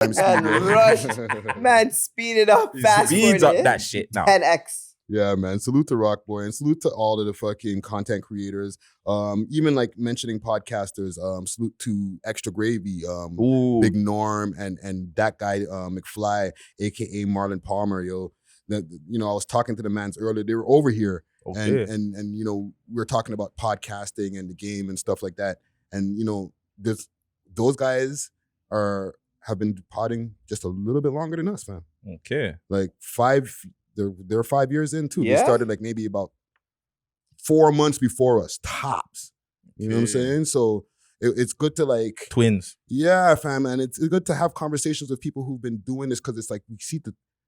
And rushed. Man, speed it up fast. Speeds up that shit now. 10x. Yeah, man. Salute to Rock Boy and salute to all of the fucking content creators. Even like mentioning podcasters. Salute to Extra Gravy, Big Norm, and that guy McFly, aka Marlon Palmer. Yo, I was talking to the mans earlier. They were over here, and we were talking about podcasting and the game and stuff like that. And those guys have been podding just a little bit longer than us, fam. Okay, like 5. They're 5 years in too. Yeah. They started like maybe about 4 months before us, tops. You know what I'm saying? So it's good to like twins. Yeah, fam, and it's good to have conversations with people who've been doing this because it's like we see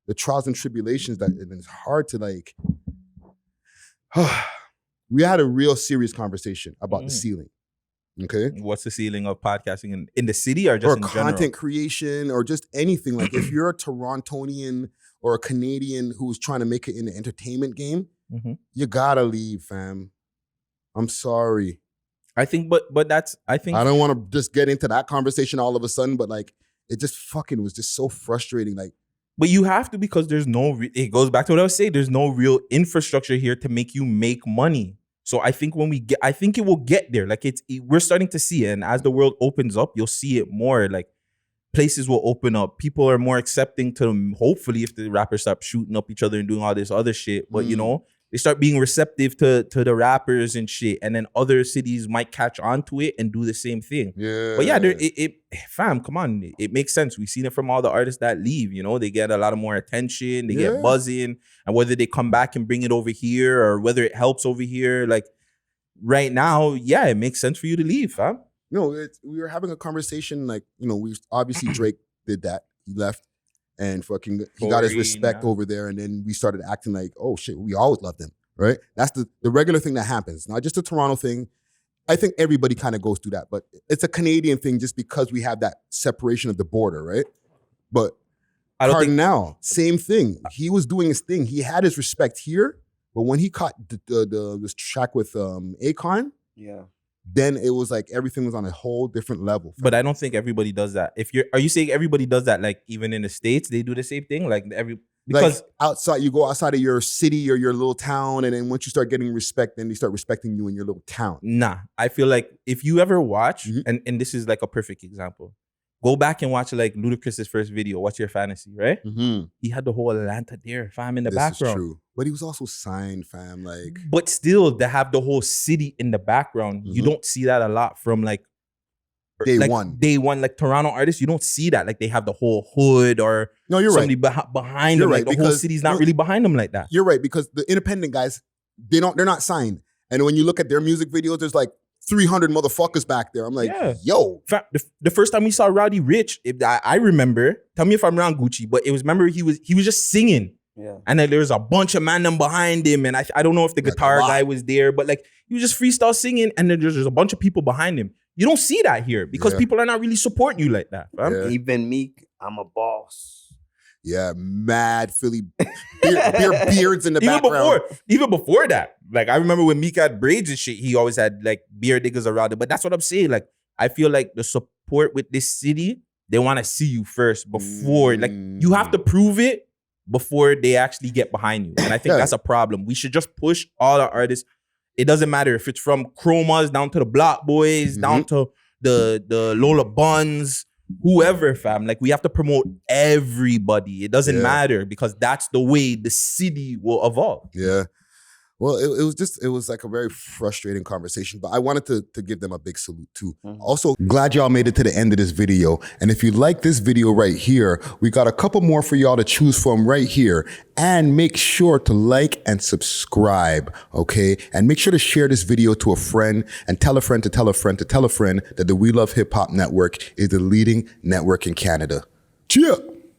the trials and tribulations and it's hard to like. We had a real serious conversation about the ceiling. Okay, what's the ceiling of podcasting in the city or just in content general? creation or just anything? Like if you're a Torontonian or a Canadian who's trying to make it in the entertainment game, you gotta leave, fam. I'm sorry. I think, but I don't want to just get into that conversation all of a sudden, but like it just fucking was just so frustrating. Like, but you have to because there's it goes back to what I was saying. There's no real infrastructure here to make you make money. So I think I think it will get there. Like we're starting to see it, and as the world opens up, you'll see it more. Like places will open up. People are more accepting to them. Hopefully, if the rappers stop shooting up each other and doing all this other shit, but they start being receptive to the rappers and shit, and then other cities might catch on to it and do the same thing. Yeah. But yeah, fam, come on, it makes sense. We've seen it from all the artists that leave. They get a lot of more attention, they get buzzing, and whether they come back and bring it over here or whether it helps over here, like right now, yeah, it makes sense for you to leave, fam. No, we were having a conversation like we obviously Drake did that. He left. And fucking, he got his respect over there. And then we started acting like, oh shit, we always loved him, right? That's the regular thing that happens. Not just a Toronto thing. I think everybody kind of goes through that, but it's a Canadian thing just because we have that separation of the border, right? But Cardinal, same thing. He was doing his thing. He had his respect here, but when he caught this track with Akon, then it was like everything was on a whole different level. But I don't think everybody does that. Are you saying everybody does that? Like even in the States, they do the same thing? Because you go outside of your city or your little town, and then once you start getting respect, then they start respecting you in your little town. Nah, I feel like if you ever watch, and this is like a perfect example, go back and watch like Ludacris's first video, What's Your Fantasy, right? He had the whole Atlanta there, fam, in the background. This is true. But he was also signed, fam, like. But still, to have the whole city in the background, you don't see that a lot from like day one, like Toronto artists. You don't see that. Like they have the whole hood or somebody behind them. Like the whole city's not really behind them like that. You're right, because the independent guys, they're not signed. And when you look at their music videos, there's like 300 motherfuckers back there. I'm like, yo. The first time we saw Rowdy Rich, I remember, tell me if I'm wrong, Gucci, but it was, remember he was just singing. Yeah. And then there was a bunch of man behind him. And I don't know if the guitar guy was there, but like he was just freestyle singing. And then there's a bunch of people behind him. You don't see that here because people are not really supporting you like that. Yeah. Even Meek, I'm a boss. Yeah, mad Philly beards in the background. Even before that. Like I remember when Meek had braids and shit, he always had like beard diggers around it. But that's what I'm saying. Like I feel like the support with this city, they want to see you first before. Like you have to prove it before they actually get behind you. And I think that's a problem. We should just push all our artists. It doesn't matter if it's from Chromas down to the Block Boys, down to the Lola Buns, whoever, fam. Like we have to promote everybody. It doesn't matter because that's the way the city will evolve. Yeah. Well, it was like a very frustrating conversation, but I wanted to give them a big salute too. Also, glad y'all made it to the end of this video. And if you like this video right here, we got a couple more for y'all to choose from right here. And make sure to like and subscribe, okay? And make sure to share this video to a friend and tell a friend to tell a friend to tell a friend that the We Love Hip Hop Network is the leading network in Canada. Cheers!